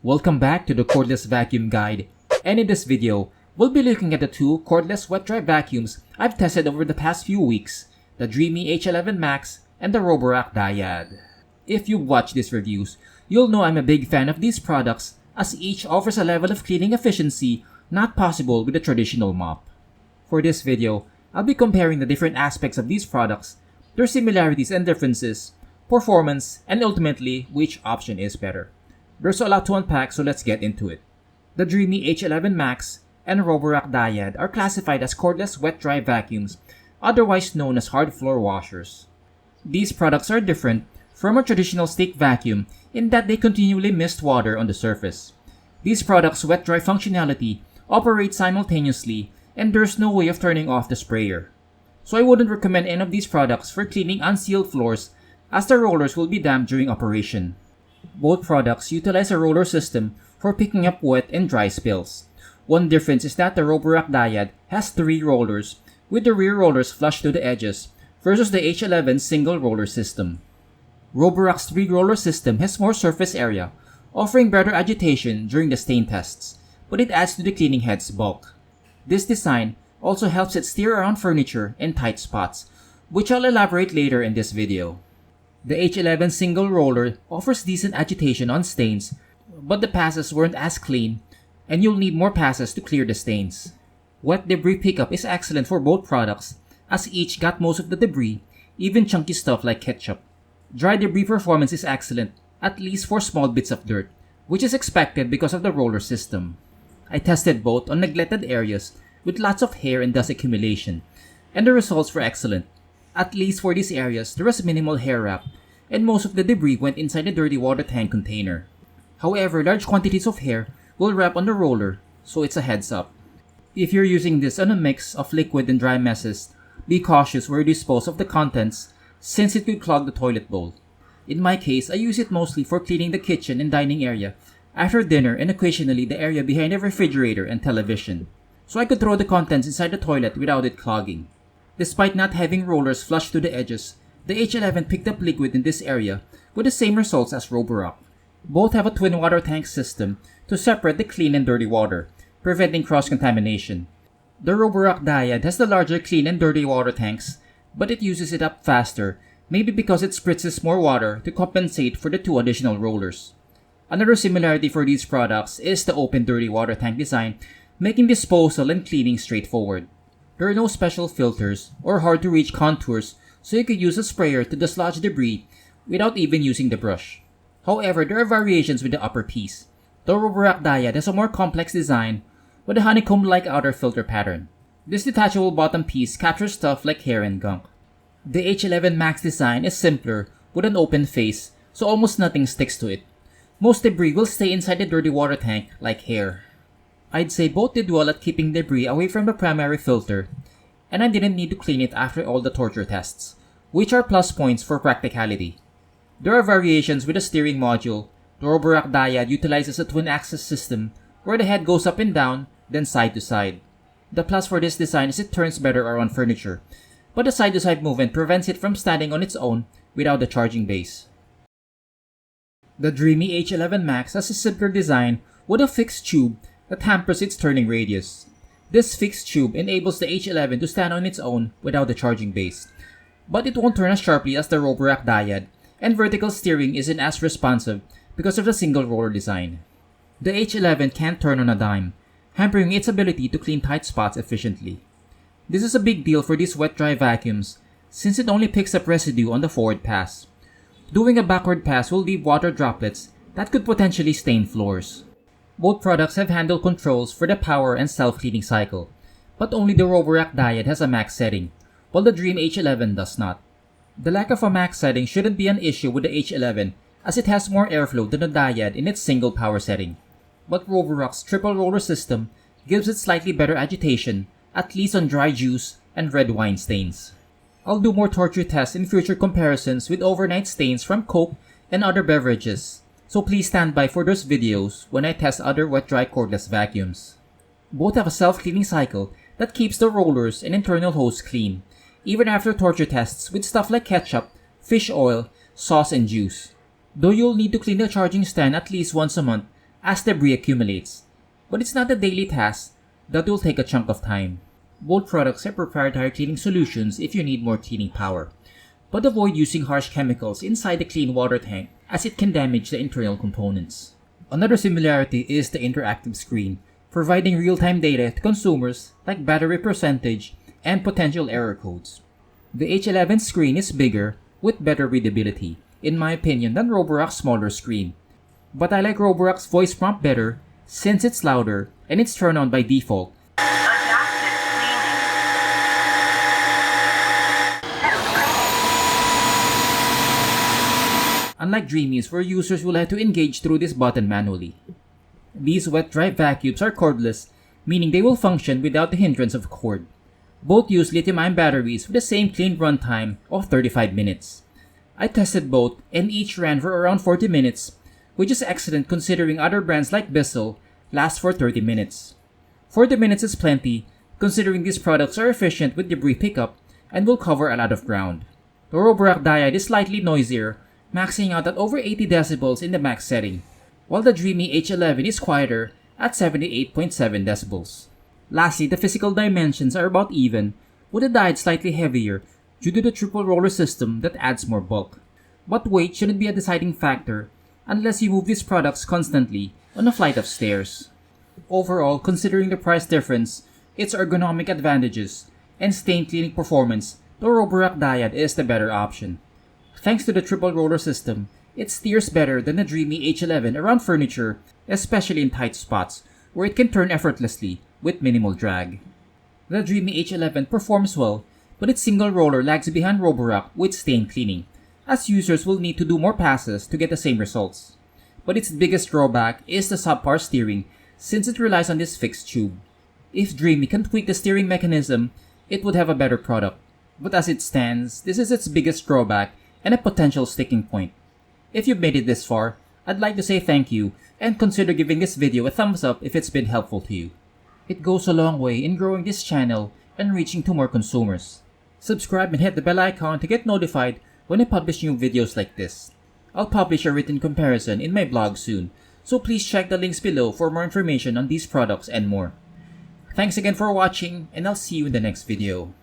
Welcome back to the cordless vacuum guide, and in this video, we'll be looking at the two cordless wet dry vacuums I've tested over the past few weeks, the Dreame H11 Max and the Roborock Dyad. If you've watched these reviews, you'll know I'm a big fan of these products as each offers a level of cleaning efficiency not possible with a traditional mop. For this video, I'll be comparing the different aspects of these products, their similarities and differences, performance, and ultimately which option is better. There's a lot to unpack, so let's get into it. The Dreame H11 Max and Roborock Dyad are classified as cordless wet-dry vacuums, otherwise known as hard floor washers. These products are different from a traditional stick vacuum in that they continually mist water on the surface. These products' wet-dry functionality operates simultaneously, and there's no way of turning off the sprayer. So I wouldn't recommend any of these products for cleaning unsealed floors as the rollers will be damp during operation. Both products utilize a roller system for picking up wet and dry spills. One difference is that the Roborock Dyad has 3 rollers, with the rear rollers flush to the edges, versus the H11's single roller system. Roborock's 3-roller system has more surface area, offering better agitation during the stain tests, but it adds to the cleaning head's bulk. This design also helps it steer around furniture in tight spots, which I'll elaborate later in this video. The H11 single roller offers decent agitation on stains, but the passes weren't as clean, and you'll need more passes to clear the stains. Wet debris pickup is excellent for both products, as each got most of the debris, even chunky stuff like ketchup. Dry debris performance is excellent, at least for small bits of dirt, which is expected because of the roller system. I tested both on neglected areas with lots of hair and dust accumulation, and the results were excellent. At least for these areas, there was minimal hair wrap, and most of the debris went inside the dirty water tank container. However, large quantities of hair will wrap on the roller, so it's a heads up. If you're using this on a mix of liquid and dry messes, be cautious where you dispose of the contents since it could clog the toilet bowl. In my case, I use it mostly for cleaning the kitchen and dining area after dinner and occasionally the area behind the refrigerator and television, so I could throw the contents inside the toilet without it clogging. Despite not having rollers flush to the edges, the H11 picked up liquid in this area with the same results as Roborock. Both have a twin water tank system to separate the clean and dirty water, preventing cross-contamination. The Roborock Dyad has the larger clean and dirty water tanks, but it uses it up faster, maybe because it spritzes more water to compensate for the 2 additional rollers. Another similarity for these products is the open dirty water tank design, making disposal and cleaning straightforward. There are no special filters or hard-to-reach contours, so you could use a sprayer to dislodge debris without even using the brush. However, there are variations with the upper piece. The Roborock Dyad has a more complex design with a honeycomb-like outer filter pattern. This detachable bottom piece captures stuff like hair and gunk. The H11 Max design is simpler with an open face, so almost nothing sticks to it. Most debris will stay inside the dirty water tank like hair. I'd say both did well at keeping debris away from the primary filter, and I didn't need to clean it after all the torture tests, which are plus points for practicality. There are variations with the steering module. The Roborock Dyad utilizes a twin-axis system where the head goes up and down, then side to side. The plus for this design is it turns better around furniture, but the side-to-side movement prevents it from standing on its own without the charging base. The Dreame H11 Max has a simpler design with a fixed tube that hampers its turning radius. This fixed tube enables the H11 to stand on its own without the charging base, but it won't turn as sharply as the Roborock Dyad, and vertical steering isn't as responsive because of the single roller design. The H11 can't turn on a dime, hampering its ability to clean tight spots efficiently. This is a big deal for these wet-dry vacuums since it only picks up residue on the forward pass. Doing a backward pass will leave water droplets that could potentially stain floors. Both products have handle controls for the power and self-cleaning cycle, but only the Roborock Dyad has a max setting, while the Dreame H11 does not. The lack of a max setting shouldn't be an issue with the H11 as it has more airflow than the Dyad in its single power setting, but Roborock's triple roller system gives it slightly better agitation, at least on dry juice and red wine stains. I'll do more torture tests in future comparisons with overnight stains from Coke and other beverages, so please stand by for those videos when I test other wet-dry cordless vacuums. Both have a self-cleaning cycle that keeps the rollers and internal hose clean, even after torture tests with stuff like ketchup, fish oil, sauce, and juice. Though you'll need to clean the charging stand at least once a month, as debris accumulates, but it's not a daily task that will take a chunk of time. Both products have proprietary cleaning solutions if you need more cleaning power, but avoid using harsh chemicals inside the clean water tank as it can damage the internal components. Another similarity is the interactive screen, providing real-time data to consumers like battery percentage and potential error codes. The H11 screen is bigger with better readability, in my opinion, than Roborock's smaller screen. But I like Roborock's voice prompt better since it's louder and it's turned on by default. Unlike Dreame's, where users will have to engage through this button manually. These wet-dry vacuums are cordless, meaning they will function without the hindrance of a cord. Both use lithium-ion batteries with the same clean runtime of 35 minutes. I tested both and each ran for around 40 minutes, which is excellent considering other brands like Bissell last for 30 minutes. 40 minutes is plenty, considering these products are efficient with debris pickup and will cover a lot of ground. The Roborock Dyad is slightly noisier, maxing out at over 80 decibels in the max setting, while the Dreame H11 is quieter at 78.7 decibels. Lastly, the physical dimensions are about even, with the Dyad slightly heavier due to the triple roller system that adds more bulk. But weight shouldn't be a deciding factor unless you move these products constantly on a flight of stairs. Overall, considering the price difference, its ergonomic advantages, and stain cleaning performance, the Roborock Dyad is the better option. Thanks to the triple roller system, it steers better than the Dreame H11 around furniture, especially in tight spots, where it can turn effortlessly with minimal drag. The Dreame H11 performs well, but its single roller lags behind Roborock with stain cleaning, as users will need to do more passes to get the same results. But its biggest drawback is the subpar steering, since it relies on this fixed tube. If Dreame can tweak the steering mechanism, it would have a better product. But as it stands, this is its biggest drawback and a potential sticking point. If you've made it this far, I'd like to say thank you and consider giving this video a thumbs up if it's been helpful to you. It goes a long way in growing this channel and reaching to more consumers. Subscribe and hit the bell icon to get notified when I publish new videos like this. I'll publish a written comparison in my blog soon, so please check the links below for more information on these products and more. Thanks again for watching, and I'll see you in the next video.